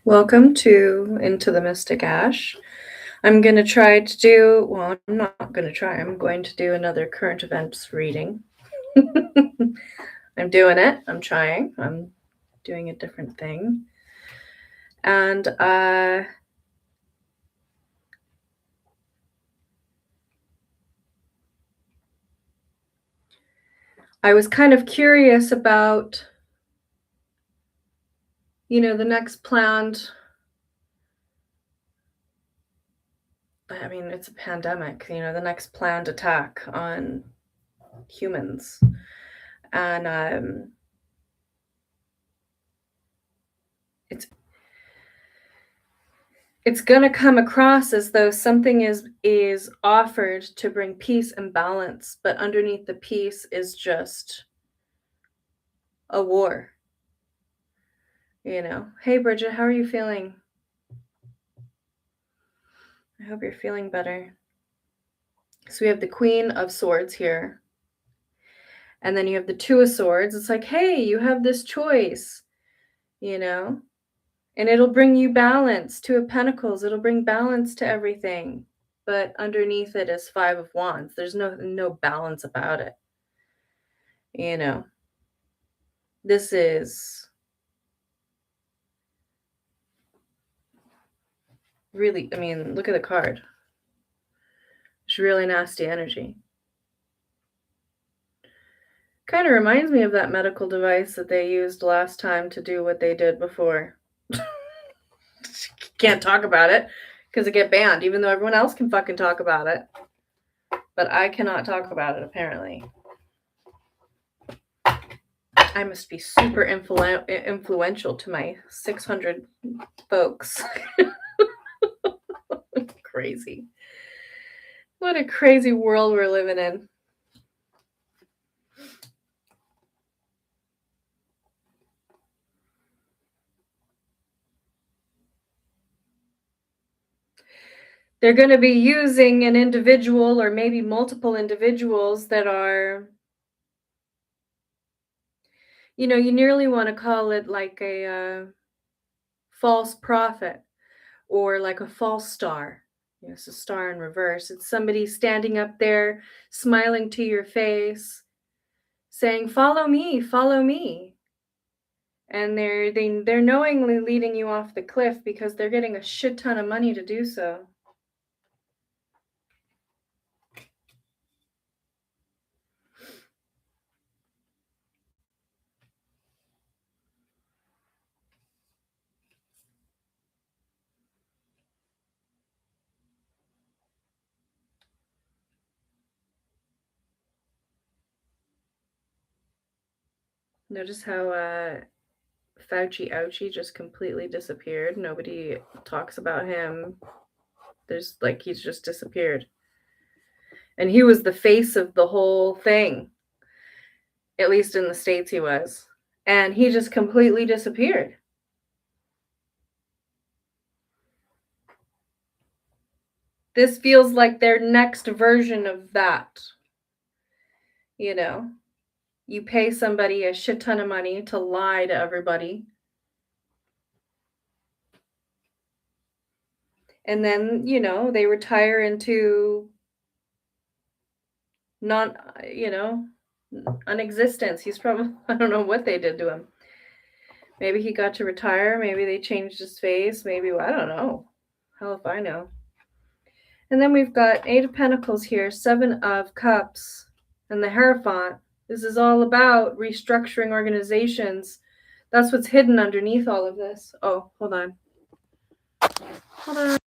Welcome to Into the Mystic Ash. I'm going to try to do, well, I'm not going to try, I'm going to do another current events reading. I'm doing it, I'm trying, I'm doing a different thing. And I was kind of curious about, the next planned, I mean, it's a pandemic, the next planned attack on humans. And it's it's going to come across as though something is offered to bring peace and balance, but underneath the peace is just a war. Hey Bridget, how are you feeling? I hope you're feeling better. So we have the Queen of Swords here, and then you have the Two of Swords. It's like, hey, you have this choice, and it'll bring you balance. Two of Pentacles, it'll bring balance to everything, but underneath it is Five of Wands. There's no balance about it. This is really, I mean, look at the card. It's really nasty energy. Kind of reminds me of that medical device that they used last time to do what they did before. Can't talk about it because it get banned, even though everyone else can fucking talk about it. But I cannot talk about it, apparently. I must be super influential to my 600 folks. Crazy. What a crazy world we're living in. They're going to be using an individual or maybe multiple individuals that are, you nearly want to call it like a false prophet or like a false star. It's a star in reverse. It's somebody standing up there, smiling to your face, saying, "Follow me, follow me." And they're knowingly leading you off the cliff because they're getting a shit ton of money to do so. Notice how Fauci Ouchie just completely disappeared. Nobody talks about him. He's just disappeared. And he was the face of the whole thing. At least in the States he was. And he just completely disappeared. This feels like their next version of that. You pay somebody a shit ton of money to lie to everybody. And then, they retire into non-existence. He's probably, I don't know what they did to him. Maybe he got to retire. Maybe they changed his face. Maybe, I don't know. Hell if I know. And then we've got Eight of Pentacles here, Seven of Cups, and the Hierophant. This is all about restructuring organizations. That's what's hidden underneath all of this. Oh, hold on. Hold on.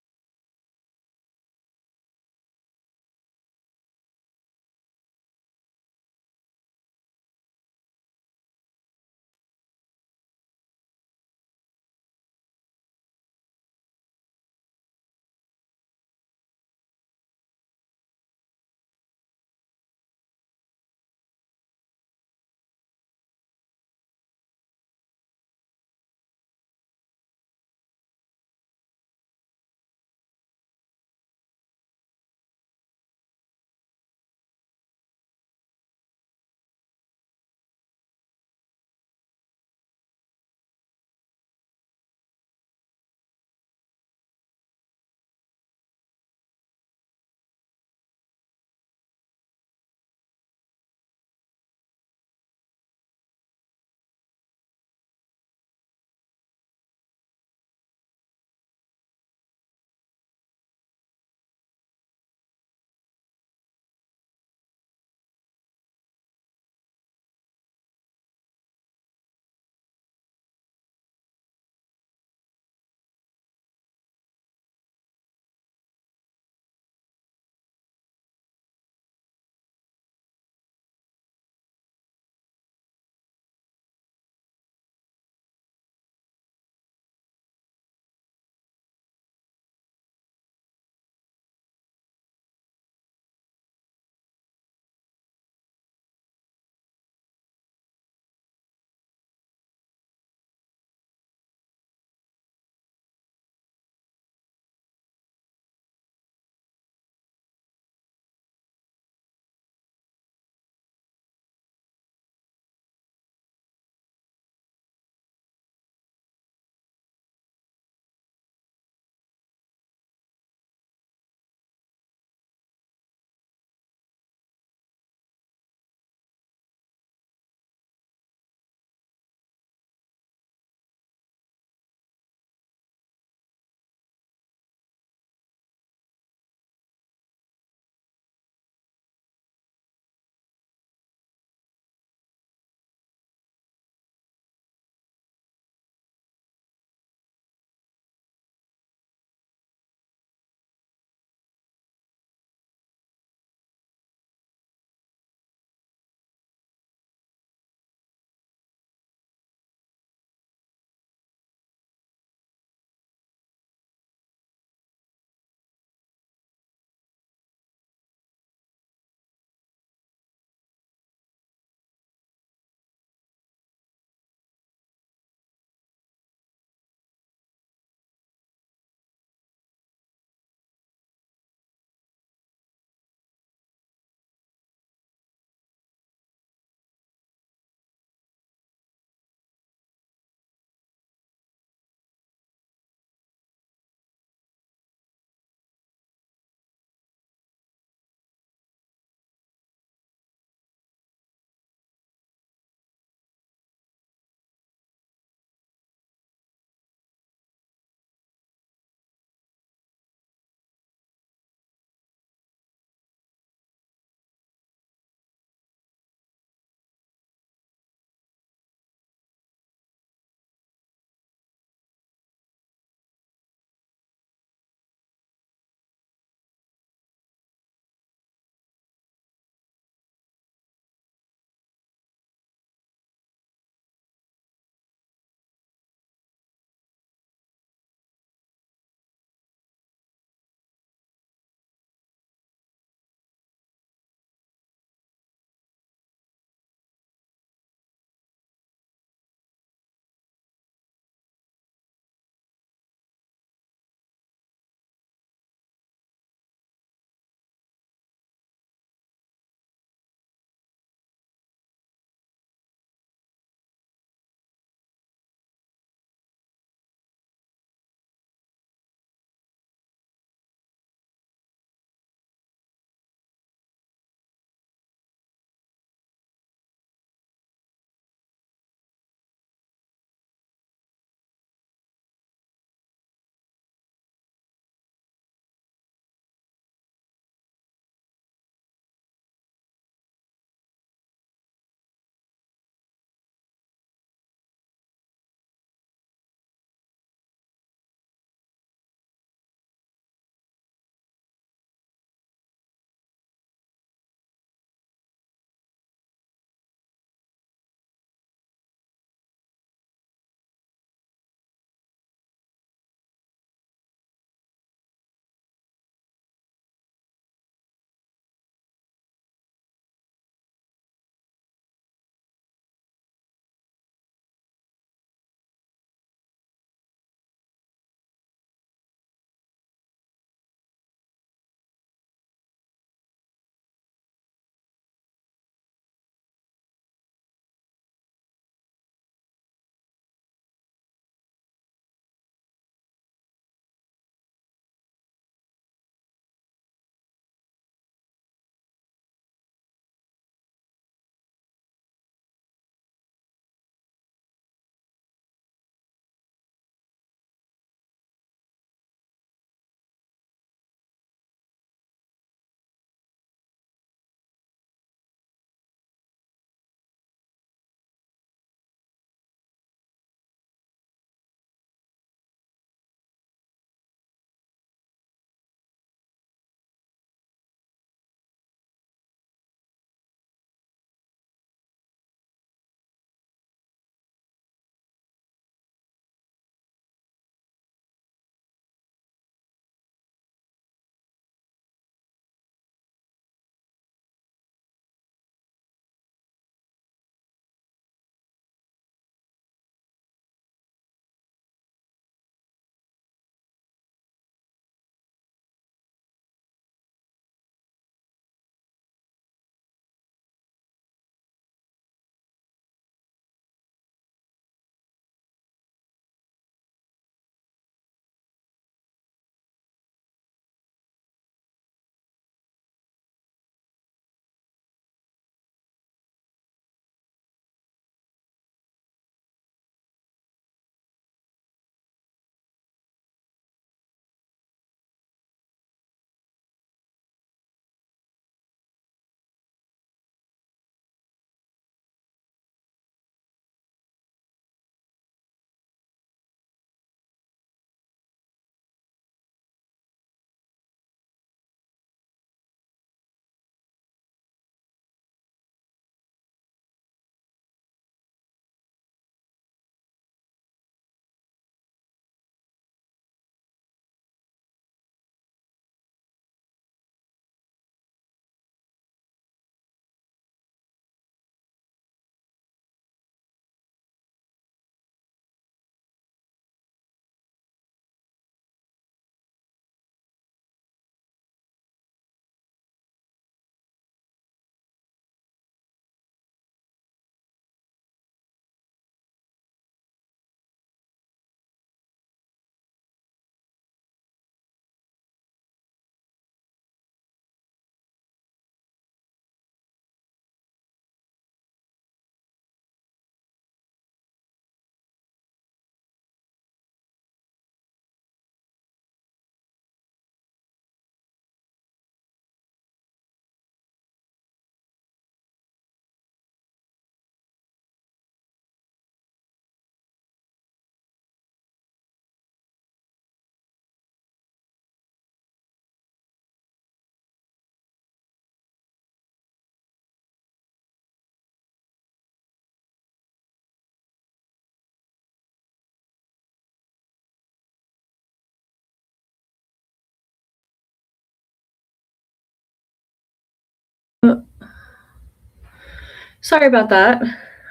Sorry about that.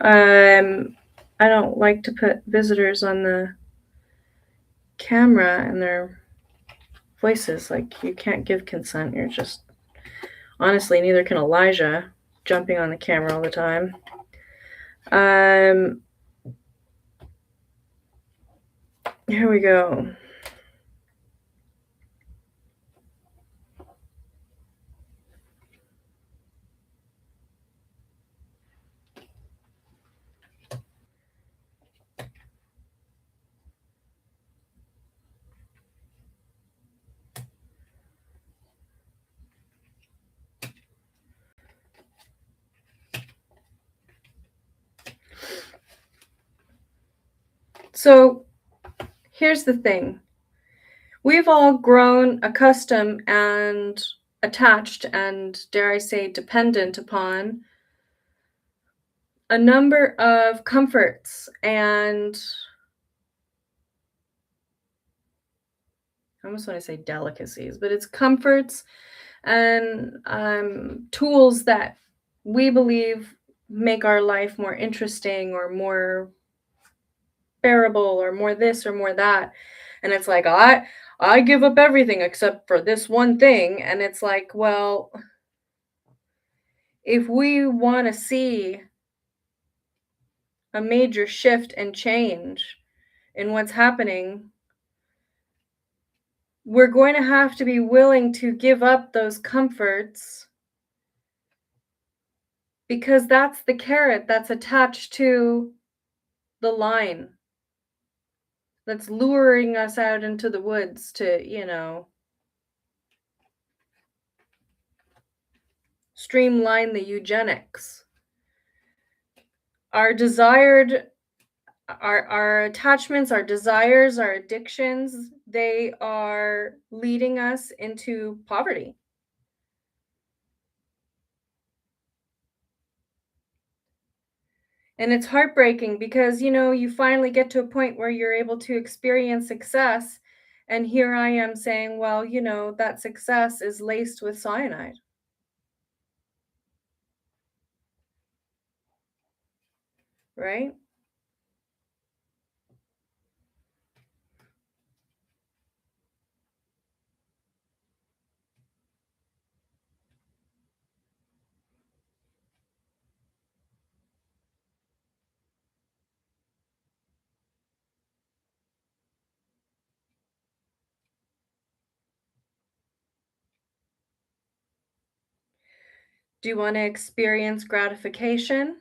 I don't like to put visitors on the camera and their voices. Like, you can't give consent. You're just, honestly, neither can Elijah, jumping on the camera all the time. Here we go. So here's the thing. We've all grown accustomed and attached and, dare I say, dependent upon a number of comforts and, I almost want to say delicacies, but it's comforts and tools that we believe make our life more interesting or more bearable or more this or more that. And it's like, I give up everything except for this one thing. And it's like, well, if we want to see a major shift and change in what's happening, we're going to have to be willing to give up those comforts, because that's the carrot that's attached to the line that's luring us out into the woods to, streamline the eugenics. Our desired, our attachments, our desires, our addictions, they are leading us into poverty. And it's heartbreaking because, you finally get to a point where you're able to experience success. And here I am saying, well, that success is laced with cyanide. Right? Do you want to experience gratification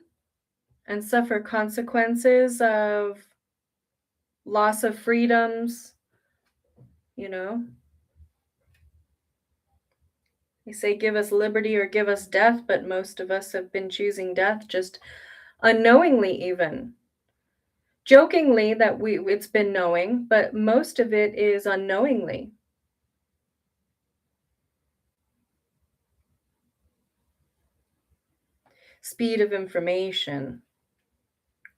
and suffer consequences of loss of freedoms? You know, they say give us liberty or give us death, but most of us have been choosing death just unknowingly, even. Jokingly that it's been knowing, but most of it is unknowingly. Speed of information,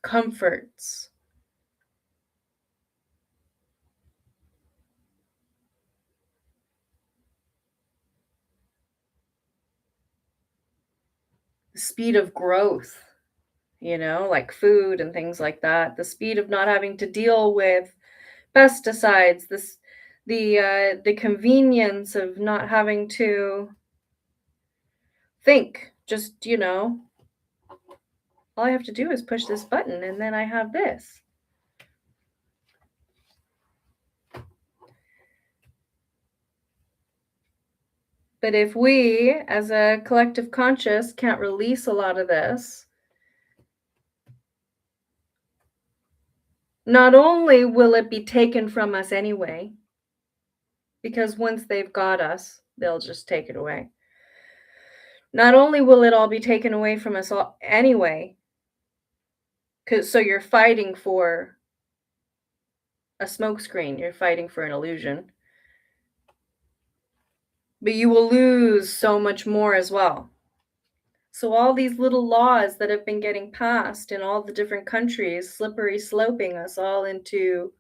comforts, the speed of growth, like food and things like that, the speed of not having to deal with pesticides, the convenience of not having to think, just, all I have to do is push this button and then I have this. But if we, as a collective conscious, can't release a lot of this, not only will it be taken from us anyway, because once they've got us, they'll just take it away. Not only will it all be taken away from us all anyway, so you're fighting for a smokescreen, you're fighting for an illusion, but you will lose so much more as well. So all these little laws that have been getting passed in all the different countries, slippery sloping us all into,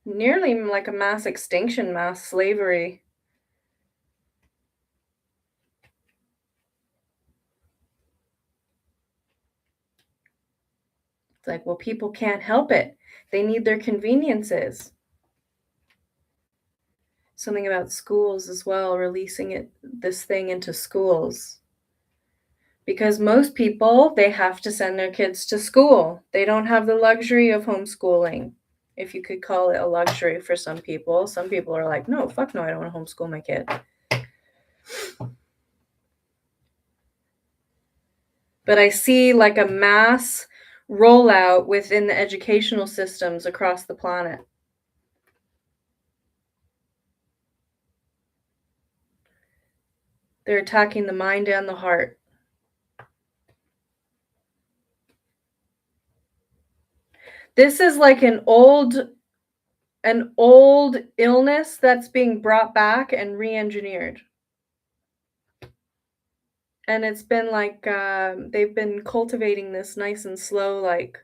nearly like a mass extinction, mass slavery. It's like, well, people can't help it. They need their conveniences. Something about schools as well, releasing this thing into schools. Because most people, they have to send their kids to school. They don't have the luxury of homeschooling, if you could call it a luxury for some people. Some people are like, no, fuck no, I don't want to homeschool my kid. But I see like a mass rollout within the educational systems across the planet. They're attacking the mind and the heart. This is like an old illness that's being brought back and re-engineered. And it's been like they've been cultivating this nice and slow, like.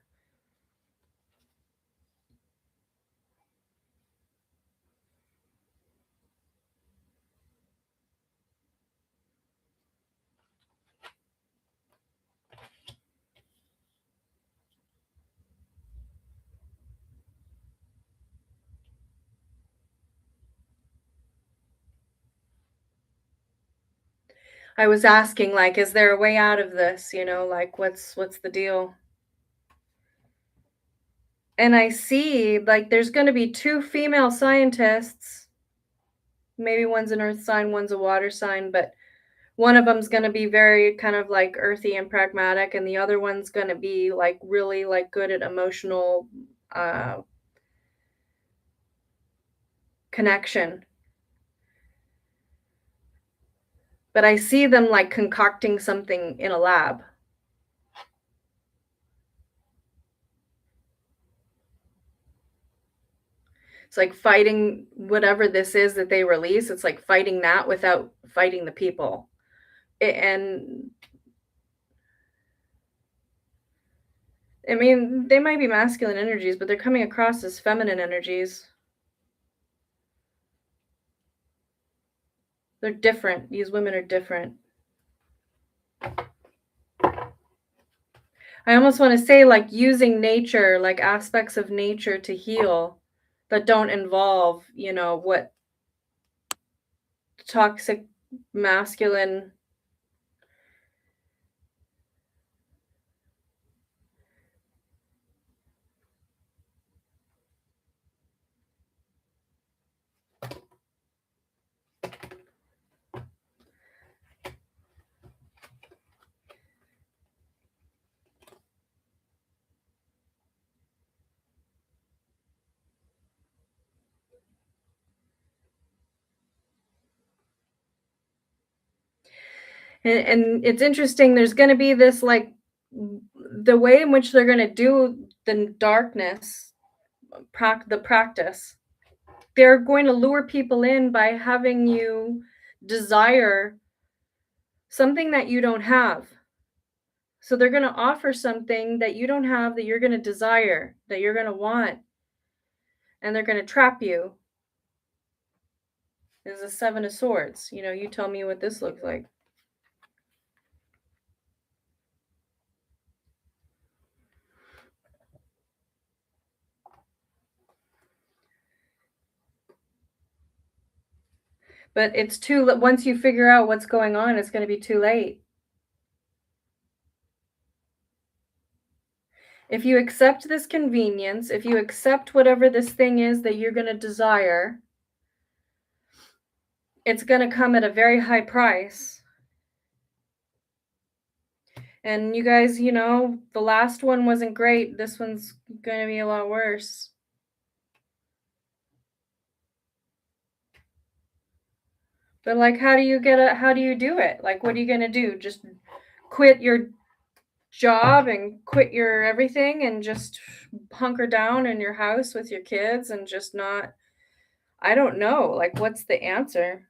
I was asking, like, is there a way out of this? You know, like, what's the deal? And I see, like, there's going to be 2 female scientists. Maybe one's an earth sign, one's a water sign, but one of them's going to be very kind of like earthy and pragmatic, and the other one's going to be like really like good at emotional connection. But I see them like concocting something in a lab. It's like fighting whatever this is that they release. It's like fighting that without fighting the people. And I mean, they might be masculine energies, but they're coming across as feminine energies. They're different. These women are different. I almost want to say, like, using nature, like aspects of nature to heal that don't involve, you know, what toxic masculine. And it's interesting, there's going to be this like the way in which they're going to do the darkness, the practice. They're going to lure people in by having you desire something that you don't have. So they're going to offer something that you don't have, that you're going to desire, that you're going to want, and they're going to trap you. There's a 7 of Swords. You know, you tell me what this looks like. But it's once you figure out what's going on, it's going to be too late. If you accept this convenience, if you accept whatever this thing is that you're going to desire, it's going to come at a very high price. And you guys, you know, the last one wasn't great. This one's going to be a lot worse. But like, how do you do it? Like, what are you going to do? Just quit your job and quit your everything and just hunker down in your house with your kids and just not, I don't know. Like, what's the answer?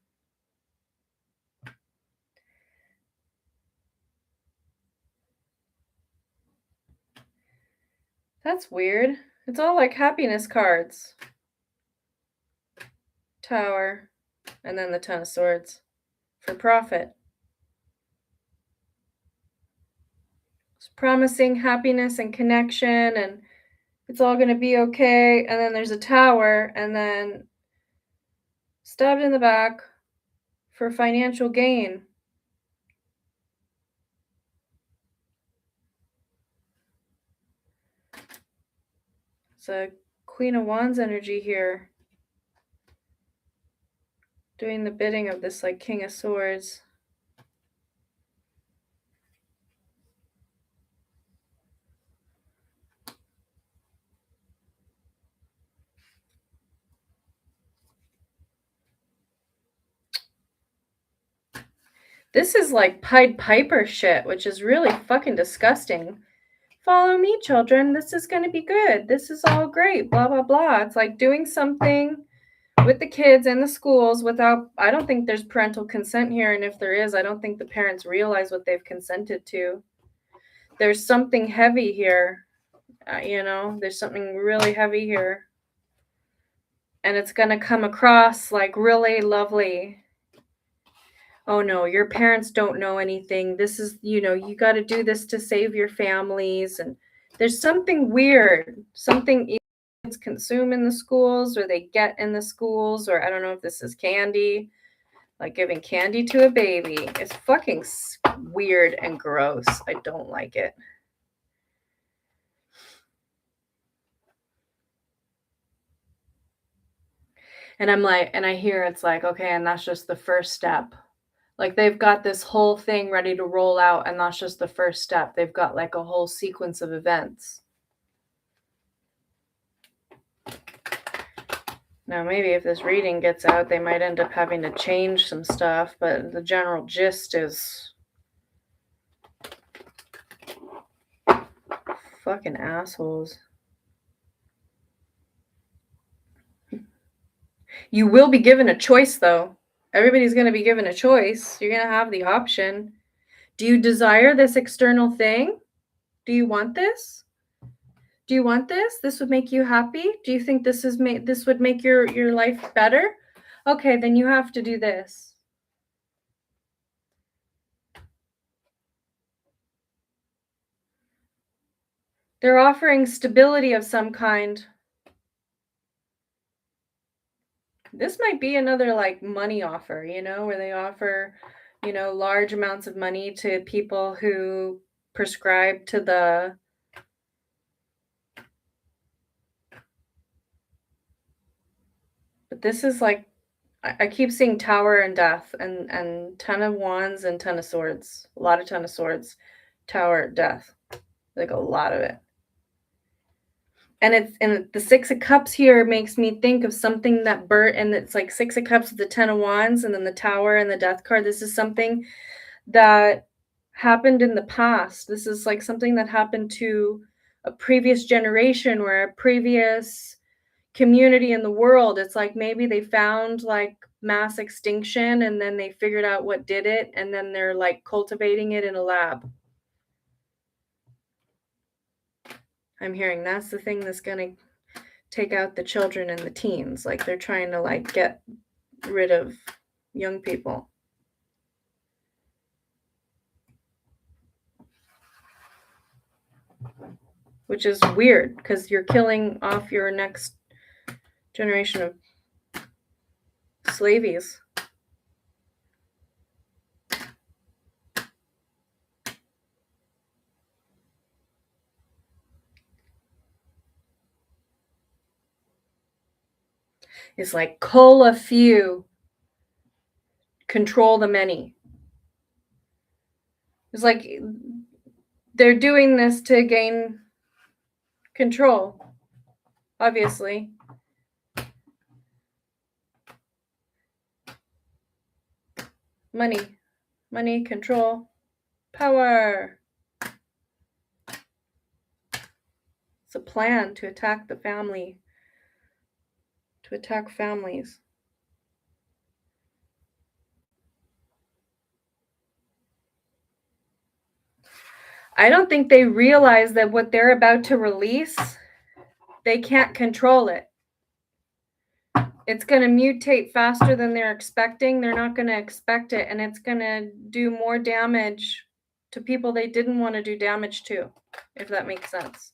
That's weird. It's all like happiness cards. Tower. And then the 10 of Swords. For profit. promising happiness and connection, and it's all going to be okay. And then there's a tower, and then stabbed in the back for financial gain. It's a Queen of Wands energy here, doing the bidding of this like King of Swords. This is like Pied Piper shit, which is really fucking disgusting. Follow me, children. This is going to be good. This is all great. Blah, blah, blah. It's like doing something with the kids in the schools without, I don't think there's parental consent here. And if there is, I don't think the parents realize what they've consented to. There's something heavy here. There's something really heavy here. And it's going to come across like really lovely. Oh no, your parents don't know anything. This is, you got to do this to save your families. And there's something weird, something kids consume in the schools or they get in the schools, or I don't know if this is candy, like giving candy to a baby. It's fucking weird and gross. I don't like it. And I'm like, and I hear it's like, okay, and that's just the first step. Like they've got this whole thing ready to roll out, and that's just the first step. They've got like a whole sequence of events. Now, maybe if this reading gets out, they might end up having to change some stuff, but the general gist is fucking assholes. You will be given a choice, though. Everybody's going to be given a choice. You're going to have the option. Do you desire this external thing? Do you want this? Do you want this? This would make you happy? Do you think this would make your life better? Okay, then you have to do this. They're offering stability of some kind. This might be another like money offer, where they offer, large amounts of money to people who prescribe to the but this is like I keep seeing Tower and Death and Ten of Wands and Ten of Swords. A lot of Ten of Swords, Tower, Death. Like a lot of it. And the Six of Cups here makes me think of something that and it's like Six of Cups with the Ten of Wands and then the Tower and the Death card. This is something that happened in the past. This is like something that happened to a previous generation or a previous community in the world. It's like maybe they found like mass extinction and then they figured out what did it, and then they're like cultivating it in a lab. I'm hearing that's the thing that's going to take out the children and the teens. Like they're trying to like get rid of young people. Which is weird because you're killing off your next generation of slavies. It's like cull a few, control the many. It's like they're doing this to gain control, obviously. Money, control, power. It's a plan to attack the family, to attack families. I don't think they realize that what they're about to release, they can't control it. It's going to mutate faster than they're expecting. They're not going to expect it, and it's going to do more damage to people they didn't want to do damage to, if that makes sense.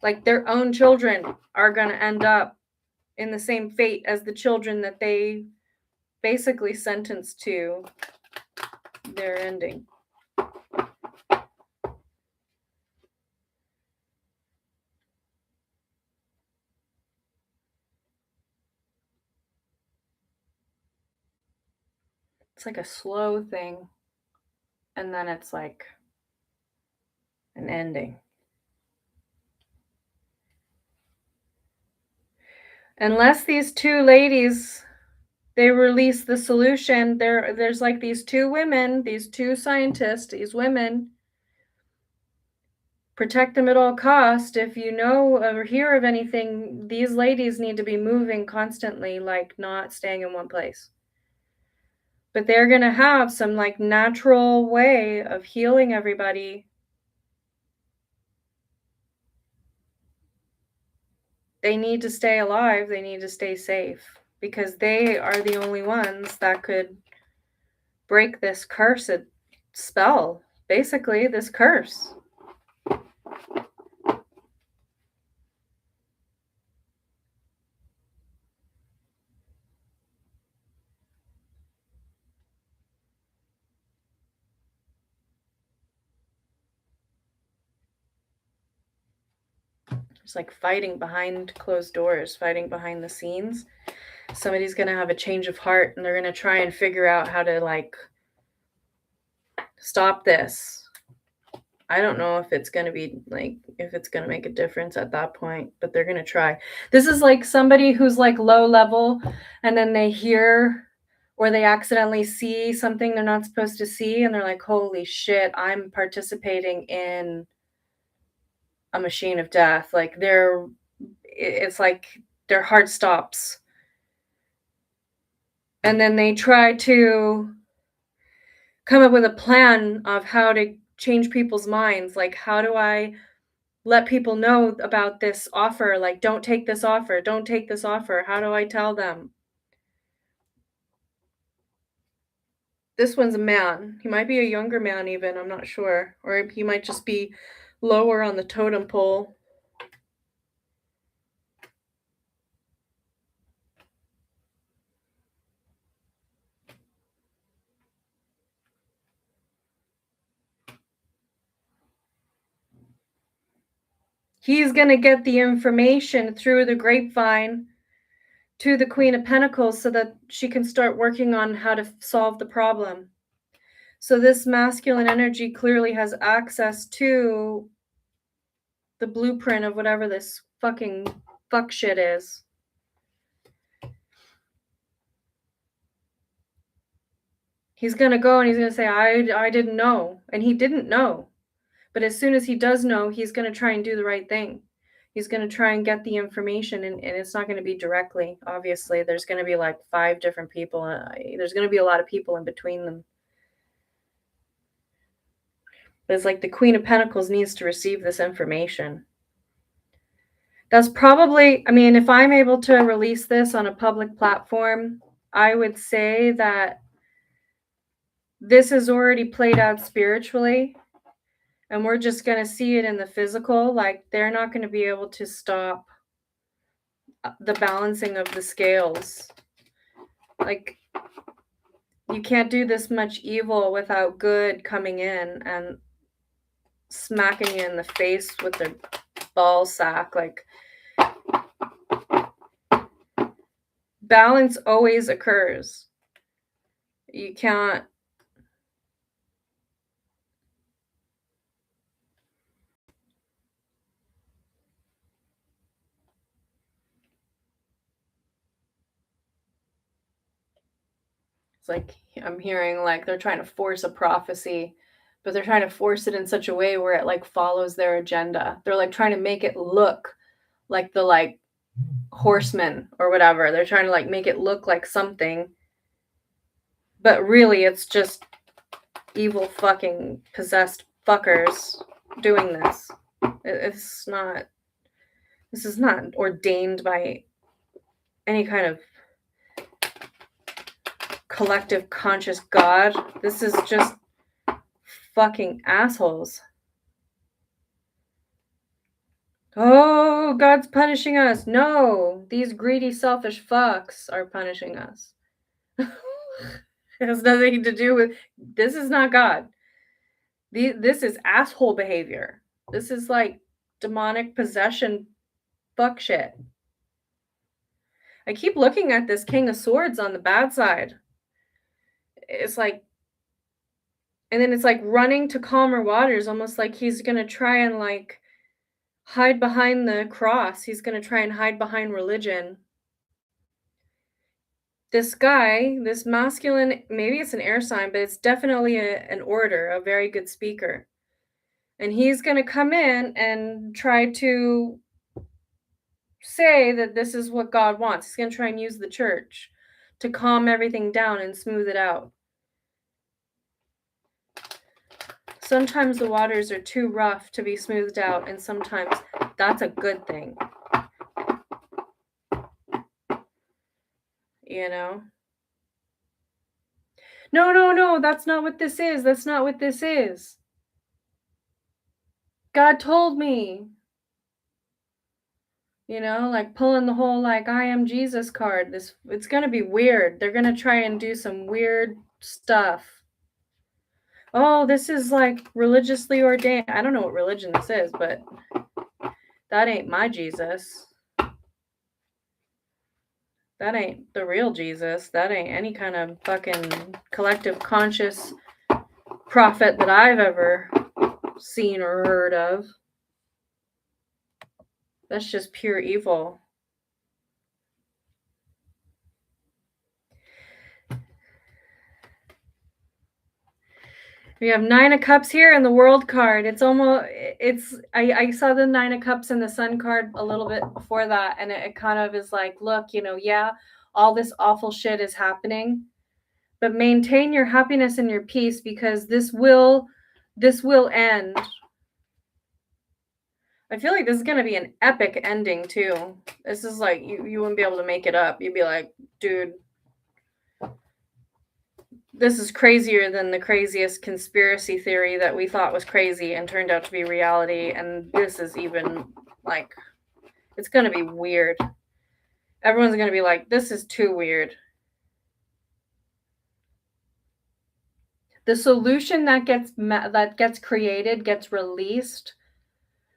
Like their own children are going to end up in the same fate as the children that they basically sentenced to their ending. It's like a slow thing, and then it's like an ending. Unless these two ladies, they release the solution, there's like these two women, these two scientists, these women, protect them at all cost. If you know or hear of anything, these ladies need to be moving constantly, like not staying in one place. But they're going to have some like natural way of healing everybody. They need to stay alive. They need to stay safe because they are the only ones that could break this cursed spell. Basically, this curse. It's like fighting behind closed doors, fighting behind the scenes. Somebody's going to have a change of heart and they're going to try and figure out how to like stop this. I don't know if it's going to be like, if it's going to make a difference at that point, but they're going to try. This is like somebody who's like low level and then they hear or they accidentally see something they're not supposed to see and they're like, holy shit, I'm participating in a machine of death. Like it's like their heart stops. And then they try to come up with a plan of how to change people's minds. Like, how do I let people know about this offer? Like, don't take this offer. Don't take this offer. How do I tell them? This one's a man. He might be a younger man even. I'm not sure. Or he might just be lower on the totem pole. He's going to get the information through the grapevine to the Queen of Pentacles so that she can start working on how to solve the problem. So this masculine energy clearly has access to the blueprint of whatever this fucking fuck shit is. He's going to go and he's going to say, I didn't know. And he didn't know. But as soon as he does know, he's going to try and do the right thing. He's going to try and get the information, and it's not going to be directly. Obviously, there's going to be like 5 different people. There's going to be a lot of people in between them. But it's like the Queen of Pentacles needs to receive this information. That's probably, I mean, if I'm able to release this on a public platform, I would say that this is already played out spiritually. And we're just going to see it in the physical. Like, they're not going to be able to stop the balancing of the scales. Like, you can't do this much evil without good coming in and smacking you in the face with their ball sack. Like, balance always occurs. You can't. It's like I'm hearing like they're trying to force a prophecy, but they're trying to force it in such a way where it like follows their agenda. They're like trying to make it look like the like horsemen or whatever. They're trying to like make it look like something, but really it's just evil fucking possessed fuckers doing this. This is not ordained by any kind of collective conscious God. This is just fucking assholes. Oh, God's punishing us. No, these greedy, selfish fucks are punishing us. It has nothing to do with, this is not God. This is asshole behavior. This is like demonic possession fuck shit. I keep looking at this King of Swords on the bad side. It's like, and then it's like running to calmer waters, almost like he's gonna try and like hide behind the cross. He's gonna try and hide behind religion. This guy, this masculine, maybe it's an air sign, but it's definitely an order, a very good speaker. And he's gonna come in and try to say that this is what God wants. He's gonna try and use the church to calm everything down and smooth it out. Sometimes the waters are too rough to be smoothed out, and sometimes that's a good thing. You know? No, that's not what this is. That's not what this is. God told me. You know, like pulling the whole like I am Jesus card. It's going to be weird. They're going to try and do some weird stuff. Oh, this is like religiously ordained. I don't know what religion this is, but that ain't my Jesus. That ain't the real Jesus. That ain't any kind of fucking collective conscious prophet that I've ever seen or heard of. That's just pure evil. We have Nine of Cups here and the World card. It's almost, I saw the Nine of Cups and the Sun card a little bit before that, and it kind of is like, look, you know, yeah, all this awful shit is happening, but maintain your happiness and your peace, because this will end. I feel like this is going to be an epic ending too. This is like, you wouldn't be able to make it up. You'd be like, dude, this is crazier than the craziest conspiracy theory that we thought was crazy and turned out to be reality. And this is even like, it's going to be weird. Everyone's going to be like, this is too weird. The solution that gets created gets released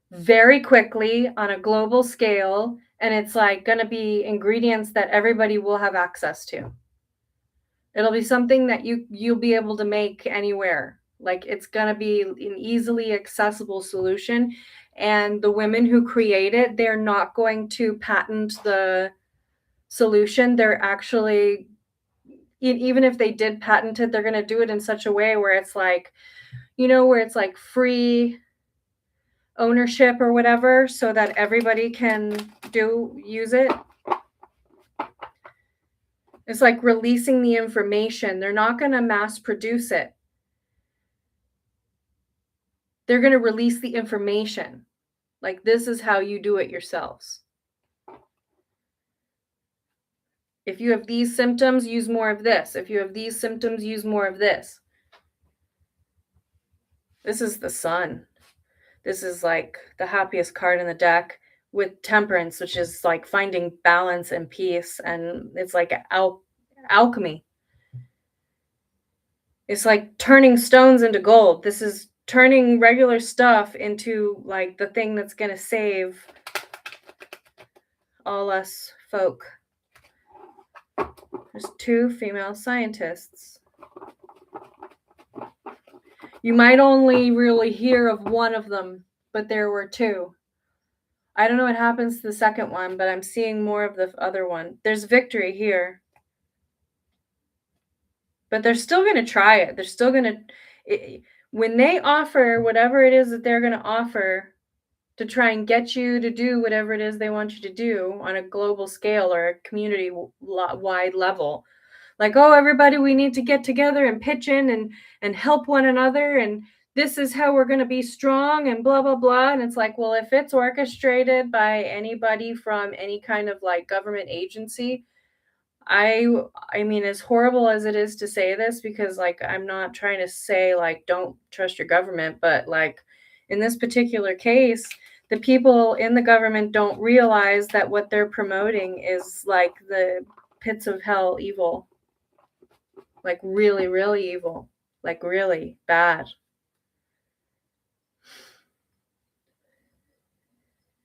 very quickly on a global scale. And it's like going to be ingredients that everybody will have access to. It'll be something that you'll be able to make anywhere. Like, it's going to be an easily accessible solution. And the women who create it, they're not going to patent the solution. They're actually, even if they did patent it, they're going to do it in such a way where it's like, you know, where it's like free ownership or whatever, so that everybody can use it. It's like releasing the information. They're not going to mass produce it. They're going to release the information. Like, this is how you do it yourselves. If you have these symptoms, use more of this. If you have these symptoms, use more of this. This is the Sun. This is like the happiest card in the deck, with Temperance, which is like finding balance and peace. And it's like alchemy. It's like turning stones into gold. This is turning regular stuff into like the thing that's going to save all us folk. There's 2 female scientists. You might only really hear of one of them, but there were 2. I don't know what happens to the second one, but I'm seeing more of the other one. There's victory here. But they're still going to try it. They're still going to, when they offer whatever it is that they're going to offer to try and get you to do whatever it is they want you to do on a global scale or a community-wide level. Like, oh, everybody, we need to get together and pitch in and help one another. And this is how we're going to be strong and blah, blah, blah. And it's like, well, if it's orchestrated by anybody from any kind of like government agency, I mean, as horrible as it is to say this, because like I'm not trying to say like don't trust your government, but like in this particular case, the people in the government don't realize that what they're promoting is like the pits of hell evil. Like really, really evil. Like really bad.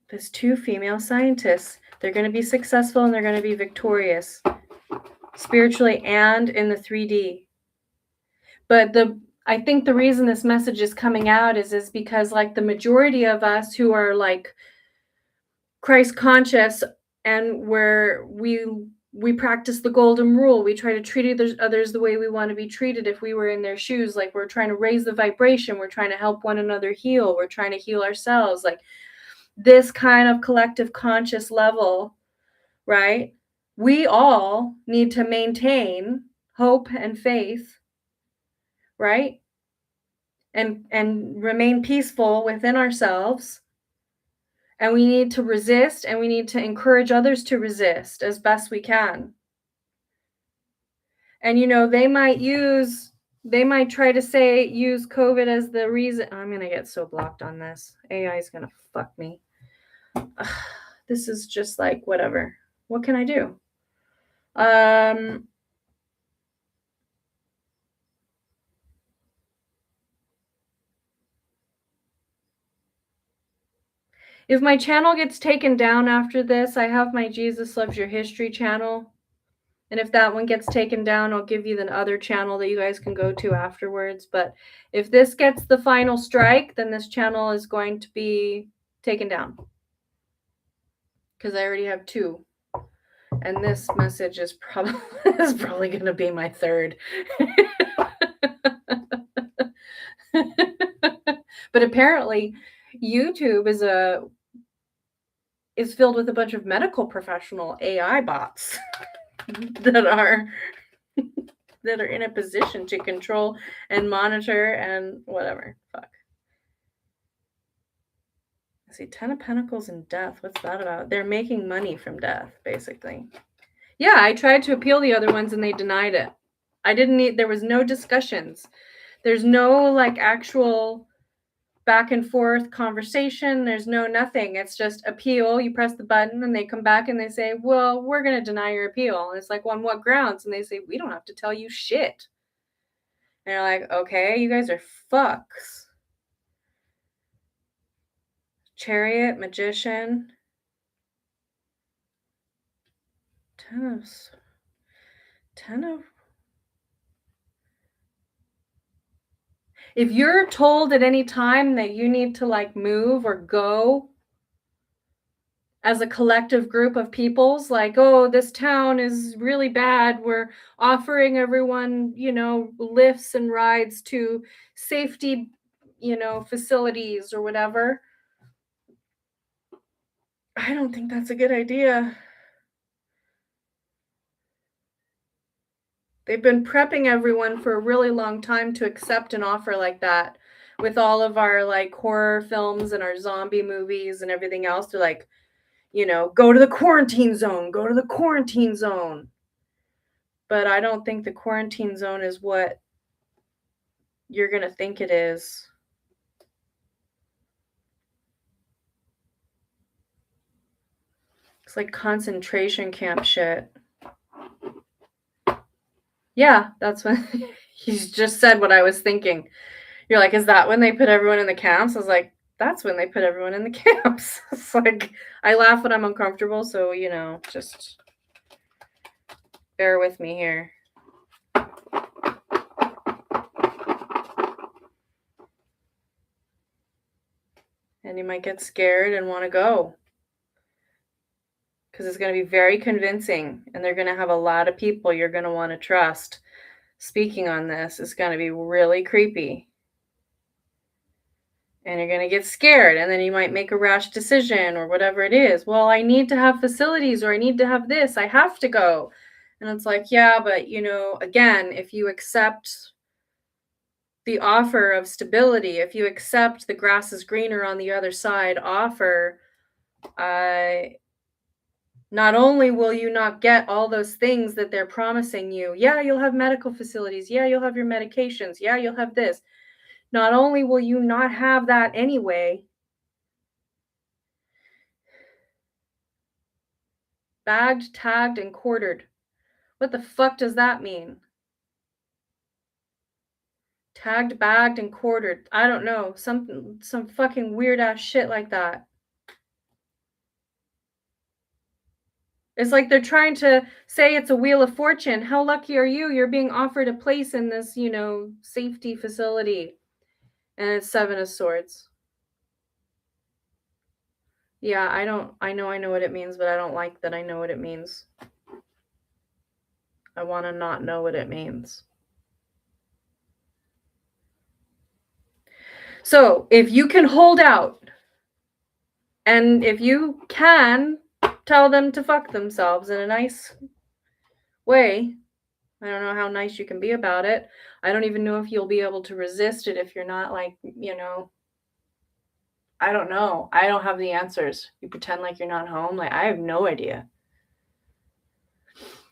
There's 2 female scientists. They're going to be successful and they're going to be victorious spiritually and in the 3D. But I think the reason this message is coming out is because like the majority of us who are like Christ conscious and where we practice the golden rule. We try to treat others the way we want to be treated if we were in their shoes. Like we're trying to raise the vibration. We're trying to help one another heal. We're trying to heal ourselves. Like this kind of collective conscious level, right? We all need to maintain hope and faith, right? And remain peaceful within ourselves. And we need to resist, and we need to encourage others to resist as best we can. And they might try to use COVID as the reason. I'm gonna get so blocked on this. AI is gonna fuck me. Ugh, this is just like whatever. What can I do? If my channel gets taken down after this, I have my Jesus Loves Your History channel. And if that one gets taken down, I'll give you the other channel that you guys can go to afterwards. But if this gets the final strike, then this channel is going to be taken down. Because I already have 2. And this message is probably going to be my 3rd. But apparently YouTube is filled with a bunch of medical professional AI bots that are in a position to control and monitor and whatever. Fuck. I see 10 of Pentacles and death. What's that about? They're making money from death, basically. Yeah, I tried to appeal the other ones and they denied it. There was no discussions. There's no like actual back and forth conversation. There's no nothing. It's just appeal. You press the button and they come back and they say, well, we're going to deny your appeal. And it's like, well, on what grounds? And they say, we don't have to tell you shit. And you're like, okay, you guys are fucks. Chariot, Magician. 10 of. If you're told at any time that you need to like move or go as a collective group of peoples, like, oh, this town is really bad. We're offering everyone, lifts and rides to safety, facilities or whatever. I don't think that's a good idea. They've been prepping everyone for a really long time to accept an offer like that. With all of our like horror films and our zombie movies and everything else, they're like, go to the quarantine zone, go to the quarantine zone. But I don't think the quarantine zone is what you're going to think it is. It's like concentration camp shit. Yeah, that's when he just said what I was thinking. You're like, is that when they put everyone in the camps? I was like, that's when they put everyone in the camps. It's like, I laugh when I'm uncomfortable, so, just bear with me here. And you might get scared and want to go. Because it's going to be very convincing, and they're going to have a lot of people you're going to want to trust speaking on this. It's going to be really creepy. And you're going to get scared, and then you might make a rash decision or whatever it is. Well, I need to have facilities, or I need to have this. I have to go. And it's like, yeah, but, again, if you accept the offer of stability, if you accept the grass is greener on the other side offer, Not only will you not get all those things that they're promising you, yeah, you'll have medical facilities, yeah, you'll have your medications, yeah, you'll have this. Not only will you not have that anyway, bagged, tagged, and quartered. What the fuck does that mean? Tagged, bagged, and quartered. I don't know. Some fucking weird ass shit like that. It's like they're trying to say it's a wheel of fortune. How lucky are you? You're being offered a place in this, safety facility. And it's Seven of Swords. Yeah, I know what it means, but I don't like that I know what it means. I want to not know what it means. So, if you can hold out, and if you can tell them to fuck themselves in a nice way, I don't know how nice you can be about it. I don't even know if you'll be able to resist it if you're not like, I don't know. I don't have the answers. You pretend like you're not home. Like, I have no idea.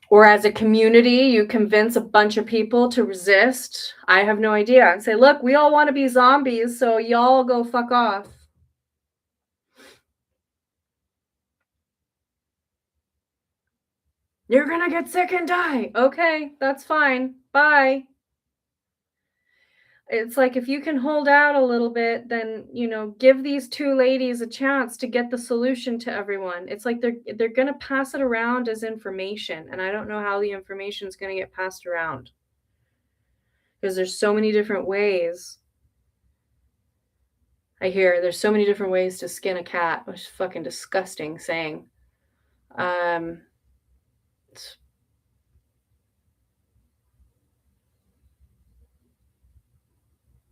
Or as a community, you convince a bunch of people to resist. I have no idea. And say, look, we all want to be zombies, so y'all go fuck off. You're gonna get sick and die. Okay, that's fine. Bye. It's like, if you can hold out a little bit, then, give these two ladies a chance to get the solution to everyone. It's like they're going to pass it around as information, and I don't know how the information is going to get passed around. Because there's so many different ways. I hear there's so many different ways to skin a cat, which is fucking disgusting saying.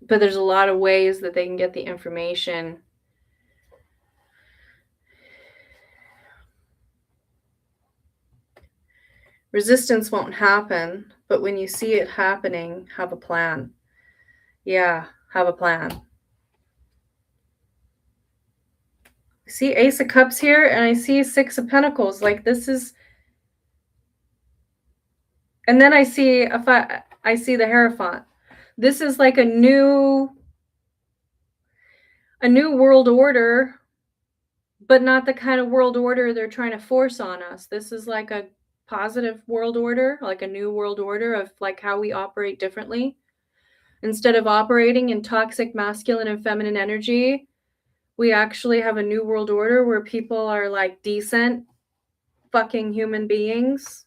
But there's a lot of ways that they can get the information. Resistance won't happen, but when you see it happening, have a plan. Yeah, have a plan. I see Ace of Cups here, and I see Six of Pentacles. Like, this is... And then I see the Hierophant. This is like a new world order, but not the kind of world order they're trying to force on us. This is like a positive world order, like a new world order of like how we operate differently. Instead of operating in toxic masculine and feminine energy, we actually have a new world order where people are like decent fucking human beings.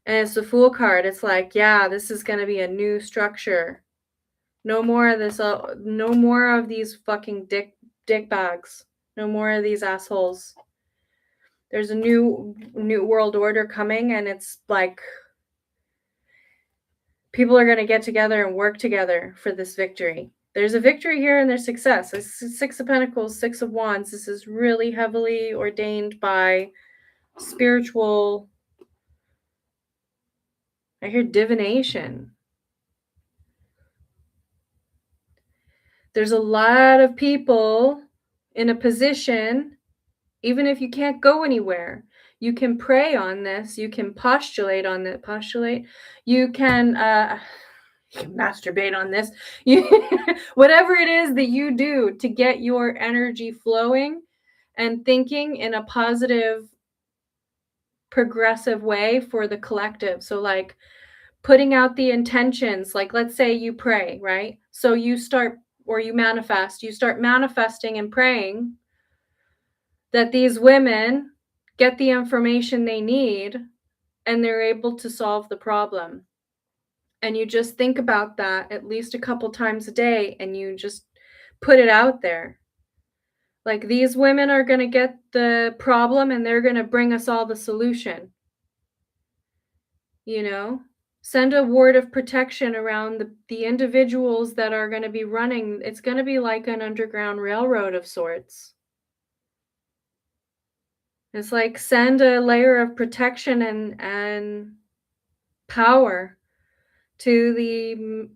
And it's the Fool card. It's like, yeah, this is going to be a new structure. No more of this. No more of these fucking dick bags. No more of these assholes. There's a new world order coming, and it's like people are going to get together and work together for this victory. There's a victory here and there's success. It's Six of Pentacles, Six of Wands. This is really heavily ordained by spiritual... I hear divination. There's a lot of people in a position, even if you can't go anywhere, you can pray on this, you can postulate on it. You can masturbate on this. Whatever it is that you do to get your energy flowing and thinking in a positive, progressive way for the collective. So like putting out the intentions, like let's say you pray, right? So you start, or you start manifesting and praying that these women get the information they need and they're able to solve the problem. And you just think about that at least a couple times a day, and you just put it out there. Like, these women are going to get the problem and they're going to bring us all the solution. Send a word of protection around the individuals that are going to be running. It's going to be like an underground railroad of sorts. It's like, send a layer of protection and power to the,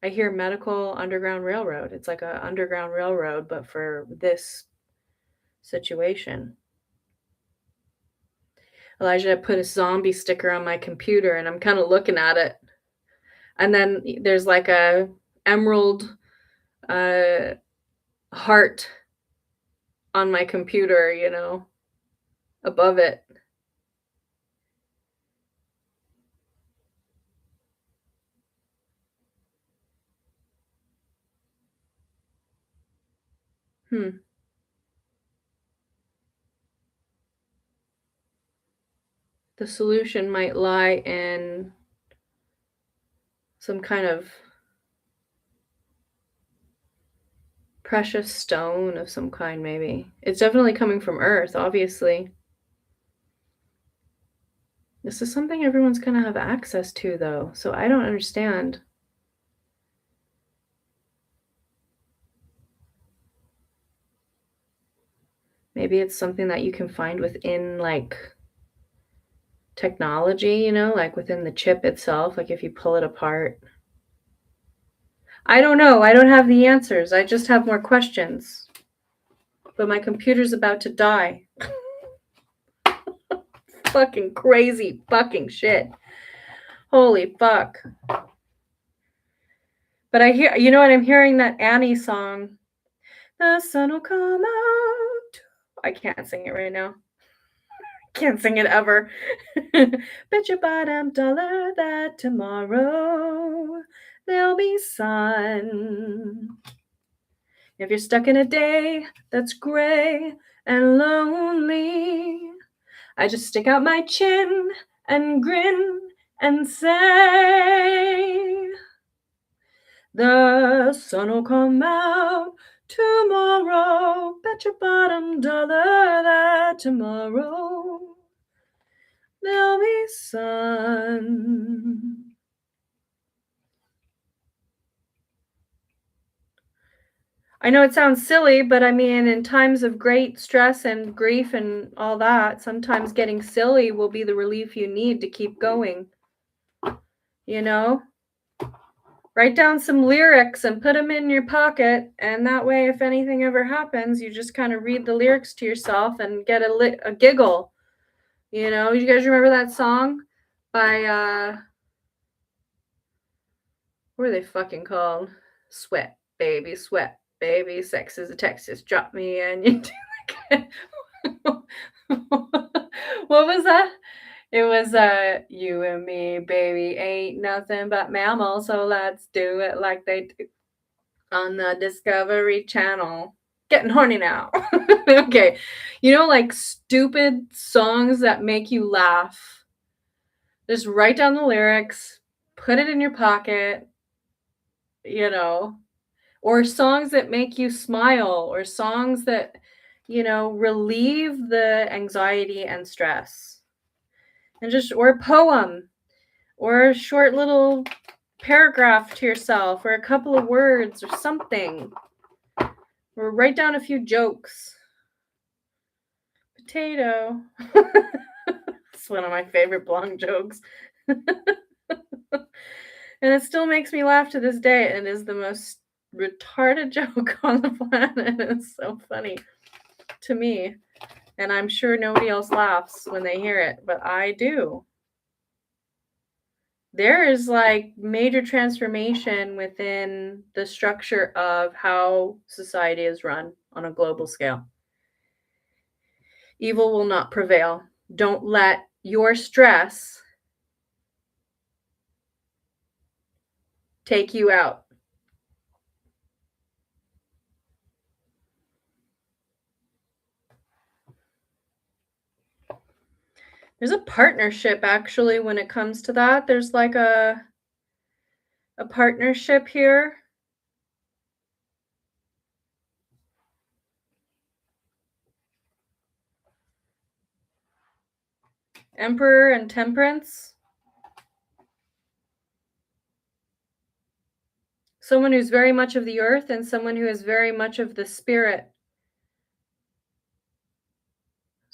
I hear medical underground railroad. It's like an underground railroad, but for this situation. Elijah put a zombie sticker on my computer, and I'm kind of looking at it. And then there's like a emerald heart on my computer, above it. The solution might lie in some kind of precious stone of some kind, maybe. It's definitely coming from Earth, obviously. This is something everyone's going to have access to, though, so I don't understand. Maybe it's something that you can find within, like, technology, like within the chip itself, like if you pull it apart. I don't know. I don't have the answers. I just have more questions. But my computer's about to die. Fucking crazy fucking shit. Holy fuck. But I hear, you know what? I'm hearing that Annie song. The sun will come out. I can't sing it right now. Can't sing it ever. Bet your bottom dollar that tomorrow there'll be sun. If you're stuck in a day that's gray and lonely, I just stick out my chin and grin and say, the sun will come out tomorrow. Bet your bottom dollar that tomorrow there'll be sun. I know it sounds silly, but I mean, in times of great stress and grief and all that, sometimes getting silly will be the relief you need to keep going. Write down some lyrics and put them in your pocket, and that way, if anything ever happens, you just kind of read the lyrics to yourself and get a giggle. You guys remember that song by, what are they fucking called? Sweat, baby, sex is a Texas, drop me and you do What was that? It was you and me, baby, ain't nothing but mammals, so let's do it like they do on the Discovery Channel. Getting horny now. Okay. Like stupid songs that make you laugh. Just write down the lyrics, put it in your pocket, or songs that make you smile, or songs that, relieve the anxiety and stress. Or a poem, or a short little paragraph to yourself, or a couple of words, or something. Or write down a few jokes. Potato. It's one of my favorite Blanc jokes. And it still makes me laugh to this day. It is the most retarded joke on the planet. It's so funny to me. And I'm sure nobody else laughs when they hear it, but I do. There is like major transformation within the structure of how society is run on a global scale. Evil will not prevail. Don't let your stress take you out. There's a partnership actually when it comes to that. There's like a partnership here. Emperor and Temperance. Someone who's very much of the earth and someone who is very much of the spirit.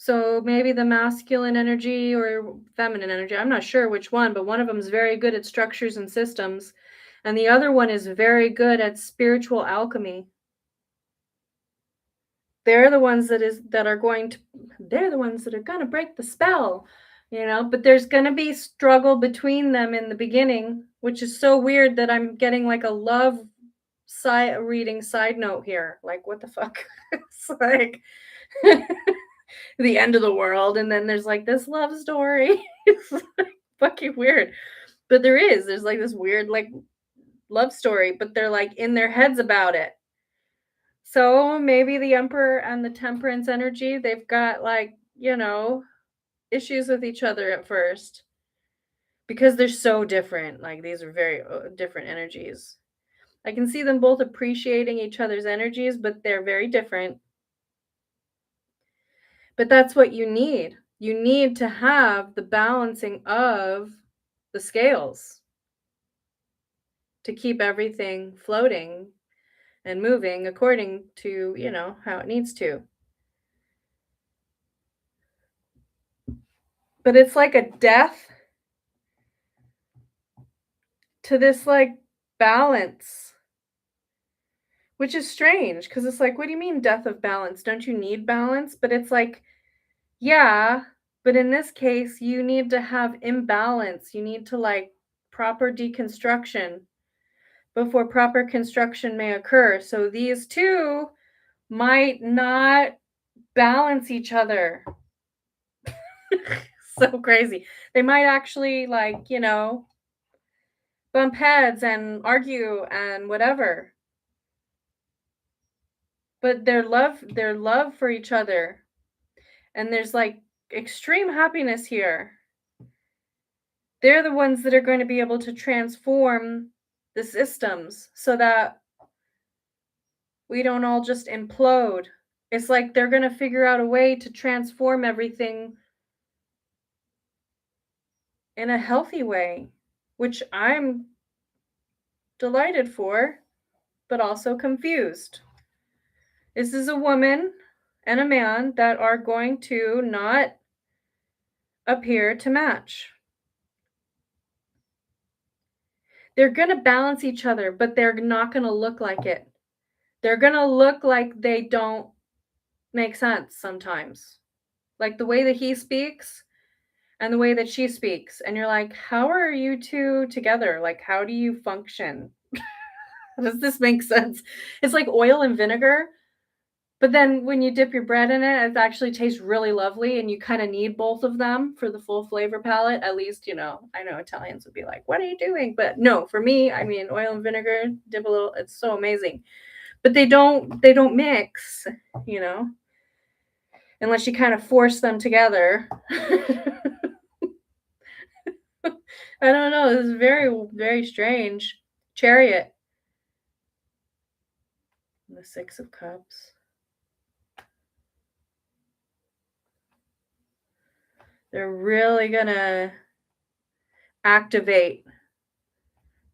So maybe the masculine energy or feminine energy, I'm not sure which one, but one of them is very good at structures and systems, and the other one is very good at spiritual alchemy. They're the ones that are going to break the spell but there's going to be struggle between them in the beginning, which is so weird that I'm getting like a love side note here. Like, what the fuck? It's like the end of the world, and then there's like this love story. It's like fucking weird. But there's like this weird like love story, but they're like in their heads about it. So maybe the Emperor and the Temperance energy, they've got like, issues with each other at first because they're so different. Like these are very different energies. I can see them both appreciating each other's energies, but they're very different. But that's what you need. You need to have the balancing of the scales to keep everything floating and moving according to, how it needs to. But it's like a death to this like balance, which is strange because it's like, what do you mean death of balance? Don't you need balance? But it's like, yeah, but in this case, you need to have imbalance. You need to like proper deconstruction before proper construction may occur. So these two might not balance each other. So crazy. They might actually like, bump heads and argue and whatever. But their love for each other, and there's like extreme happiness here. They're the ones that are going to be able to transform the systems so that we don't all just implode. It's like they're going to figure out a way to transform everything in a healthy way, which I'm delighted for, but also confused. This is a woman and a man that are going to not appear to match. They're going to balance each other, but they're not going to look like it. They're going to look like they don't make sense sometimes. Like the way that he speaks and the way that she speaks. And you're like, how are you two together? Like, how do you function? Does this make sense? It's like oil and vinegar. But then when you dip your bread in it, it actually tastes really lovely, and you kind of need both of them for the full flavor palette. At least, I know Italians would be like, what are you doing? But no, for me, I mean, oil and vinegar, dip a little, it's so amazing. But they don't mix, unless you kind of force them together. I don't know. This is very, very strange. Chariot. The Six of Cups. They're really gonna activate.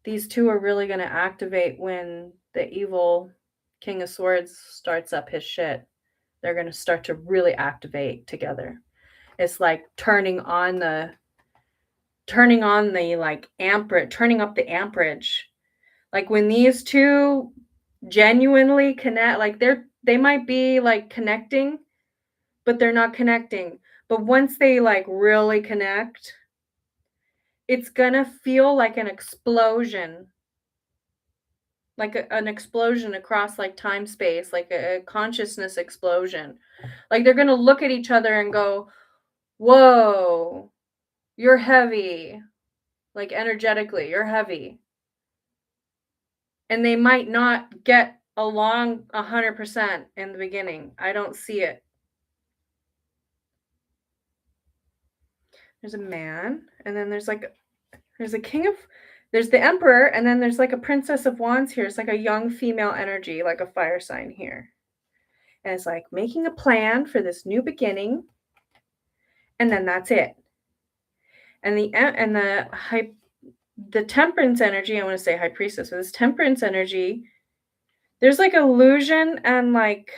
These two are really gonna activate when the evil King of Swords starts up his shit. They're gonna start to really activate together. It's like turning on the like amperage, turning up the amperage. Like when these two genuinely connect, like they might be like connecting, but they're not connecting. But once they like really connect, it's gonna feel like an explosion, like an explosion across like time space, like a consciousness explosion. Like they're gonna look at each other and go, whoa, you're heavy. Like energetically, you're heavy. And they might not get along 100% in the beginning. I don't see it. There's a man, and then there's the Emperor, and then there's like a Princess of Wands here. It's like a young female energy, like a fire sign here. And it's like making a plan for this new beginning, and then that's it. And the Temperance energy, I want to say High Priestess, but this Temperance energy, there's like illusion and like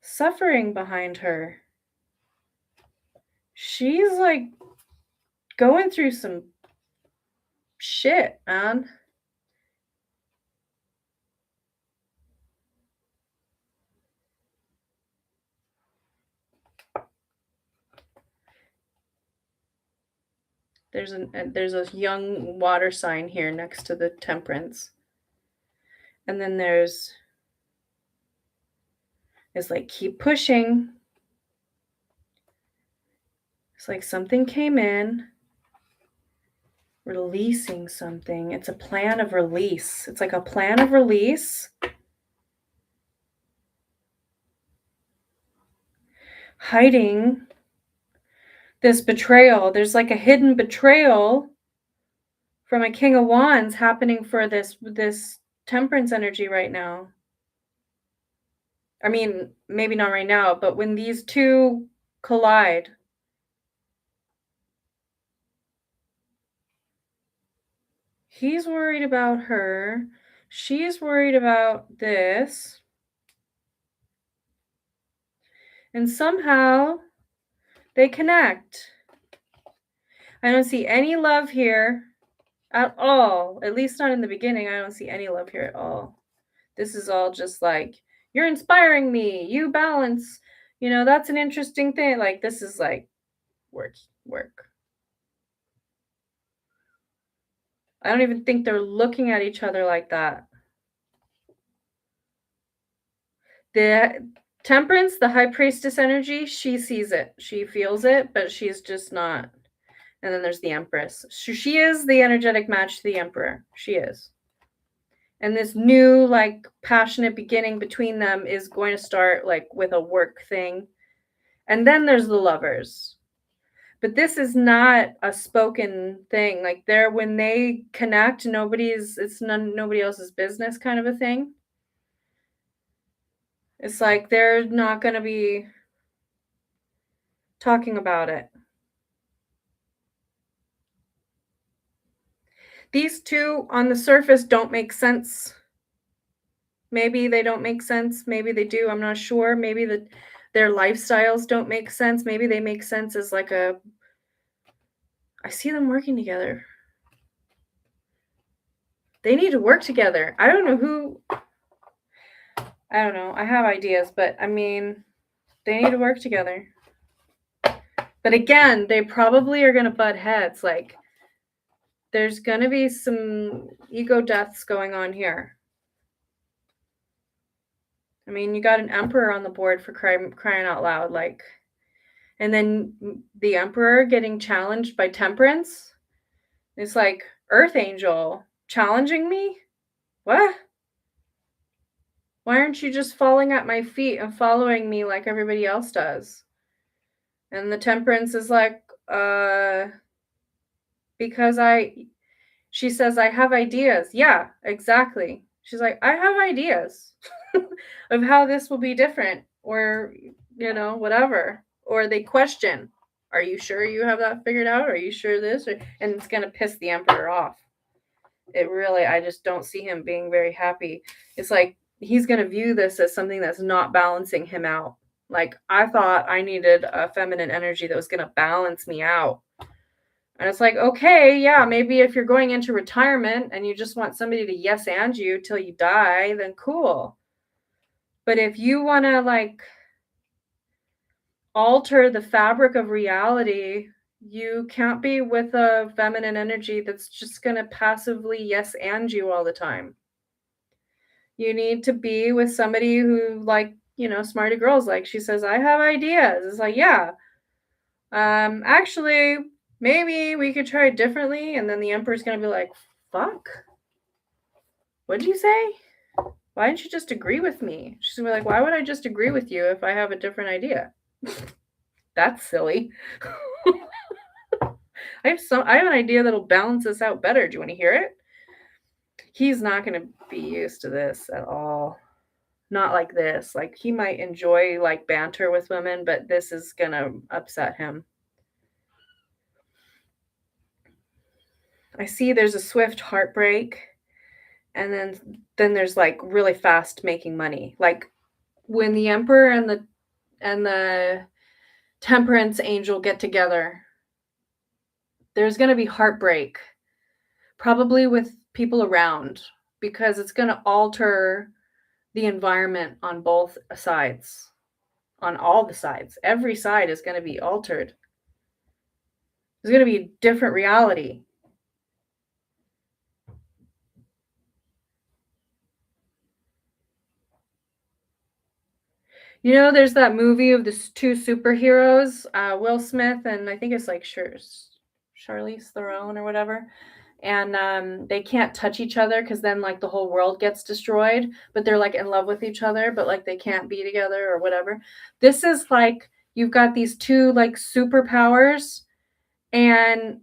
suffering behind her. She's like going through some shit, man. There's a young water sign here next to the Temperance. And then it's like, keep pushing. It's like something came in, releasing something. It's a plan of release. It's like a plan of release. Hiding this betrayal. There's like a hidden betrayal from a King of Wands happening for this Temperance energy right now. I mean, maybe not right now, but when these two collide, he's worried about her. She's worried about this. And somehow they connect. I don't see any love here at all. At least not in the beginning. I don't see any love here at all. This is all just like, you're inspiring me. You balance. You know, that's an interesting thing. Like, this is like work. I don't even think they're looking at each other like that. The Temperance, the High Priestess energy, she sees it. She feels it, but she's just not. And then there's the Empress. She is the energetic match to the Emperor. She is. And this new, like, passionate beginning between them is going to start, like, with a work thing. And then there's the Lovers. But this is not a spoken thing. Like, when they connect, nobody else's business kind of a thing. It's like they're not going to be talking about it. These two on the surface don't make sense. Maybe they don't make sense. Maybe they do. I'm not sure. Maybe their lifestyles don't make sense. Maybe they make sense as like I see them working together. They need to work together. I don't know. I have ideas, but I mean, they need to work together. But again, they probably are going to butt heads. Like, there's going to be some ego deaths going on here. I mean, you got an Emperor on the board for crying out loud. Like, and then the Emperor getting challenged by Temperance. It's like, Earth Angel challenging me? What? Why aren't you just falling at my feet and following me like everybody else does? And the Temperance is like, because she says, I have ideas. Yeah, exactly. She's like, I have ideas of how this will be different, or, whatever. Or they question, are you sure you have that figured out? Are you sure this? And it's going to piss the Emperor off. I just don't see him being very happy. It's like, he's going to view this as something that's not balancing him out. Like, I thought I needed a feminine energy that was going to balance me out. And it's like, okay, yeah, maybe if you're going into retirement and you just want somebody to yes and you till you die, then cool. But if you want to, like, alter the fabric of reality, you can't be with a feminine energy that's just going to passively yes and you all the time. You need to be with somebody who, like, smarty girls, like she says, I have ideas. It's like, yeah, actually, maybe we could try it differently. And then the Emperor's going to be like, fuck, what did you say? Why didn't you just agree with me? She's going to be like, why would I just agree with you if I have a different idea? That's silly. I have an idea that'll balance this out better. Do you want to hear it? He's not going to be used to this at all. Not like this. Like, he might enjoy, like, banter with women, but this is going to upset him. I see there's a swift heartbreak, and then there's, like, really fast making money. Like, when the Emperor and the Temperance Angel get together, there's going to be heartbreak, probably with people around, because it's going to alter the environment on both sides, on all the sides. Every side is going to be altered. There's going to be a different reality. You know, there's that movie of the two superheroes, Will Smith and I think it's like Charlize Theron or whatever. And they can't touch each other because then like the whole world gets destroyed. But they're like in love with each other, but like they can't be together or whatever. This is like you've got these two like superpowers, and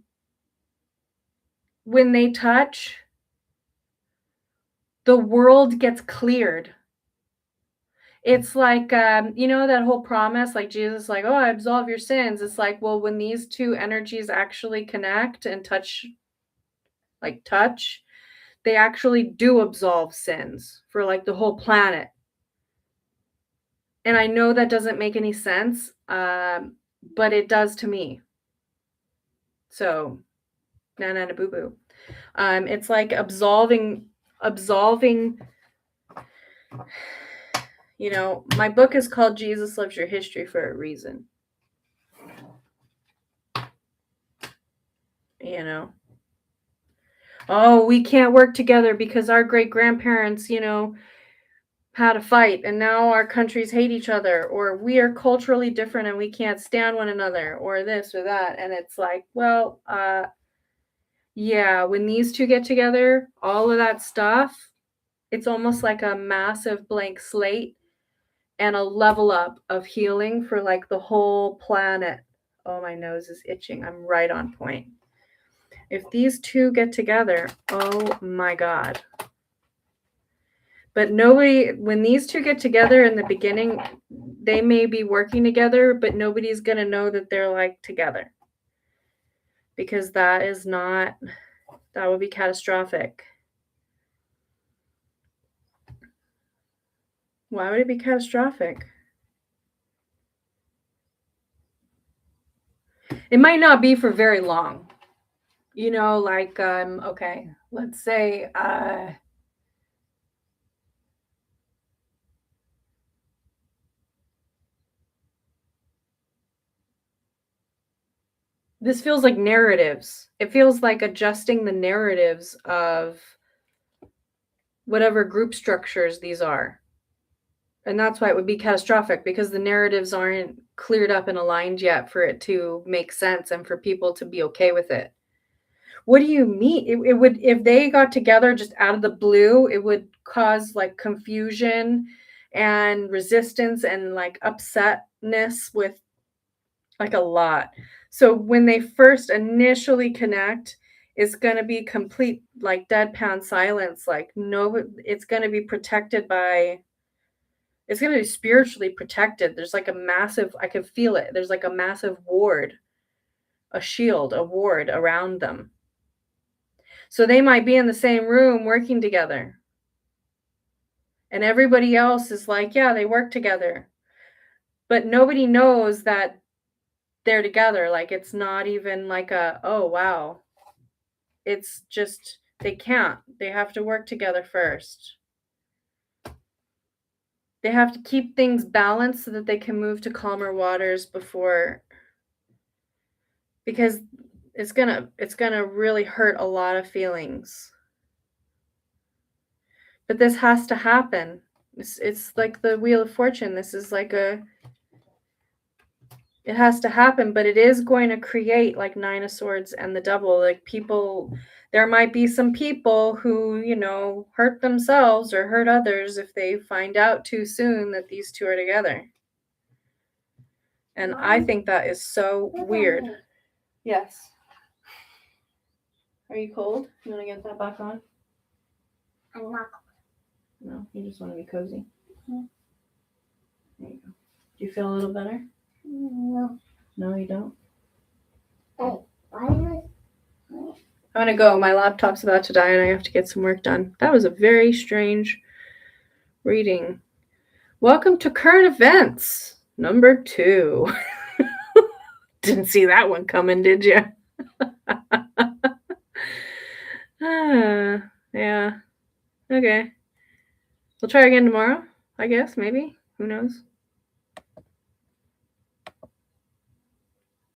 when they touch, the world gets cleared. It's like, you know, that whole promise, like Jesus, like, oh, I absolve your sins. It's like, well, when these two energies actually connect and touch, they actually do absolve sins for like the whole planet. And I know that doesn't make any sense, but it does to me. So, na na na boo boo. It's like absolving. You know, my book is called Jesus Loves Your History for a reason. You know, oh, we can't work together because our great grandparents, you know, had a fight and now our countries hate each other, or we are culturally different and we can't stand one another, or this or that. And it's like, well, yeah, when these two get together, all of that stuff, it's almost like a massive blank slate and a level up of healing for like the whole planet. Oh, my nose is itching. I'm right on point. If these two get together, oh my God. But nobody, when these two get together in the beginning, they may be working together, but nobody's going to know that they're like together. Because that is not, that would be catastrophic. Why would it be catastrophic? It might not be for very long. You know, like, okay, let's say, this feels like narratives. It feels like adjusting the narratives of whatever group structures these are. And that's why it would be catastrophic, because the narratives aren't cleared up and aligned yet for it to make sense and for people to be okay with it. What do you mean? It would, if they got together just out of the blue, it would cause like confusion and resistance and like upsetness with like a lot. So when they first initially connect, it's going to be complete like deadpan silence. Like, no, it's going to be protected by, it's going to be spiritually protected. There's like a massive, I can feel it. There's like a massive ward, a shield, a ward around them. So they might be in the same room working together. And everybody else is like, yeah, they work together. But nobody knows that they're together. Like, it's not even like a, oh, wow. It's just, they can't. They have to work together first. They have to keep things balanced so that they can move to calmer waters before, because it's gonna really hurt a lot of feelings. But this has to happen. It's like the Wheel of Fortune. This is like it has to happen, but it is going to create like Nine of Swords and the Double. Like, people, there might be some people who, you know, hurt themselves or hurt others if they find out too soon that these two are together. And I think that is so weird. Yes. Are you cold? You want to get that back on? I'm not. No, you just want to be cozy. Mm-hmm. There you go. Do you feel a little better? No. No, you don't? Hey, why was... I'm going to go. My laptop's about to die and I have to get some work done. That was a very strange reading. Welcome to Current Events, number 2. Didn't see that one coming, did you? Yeah. Okay. We'll try again tomorrow, I guess, maybe. Who knows?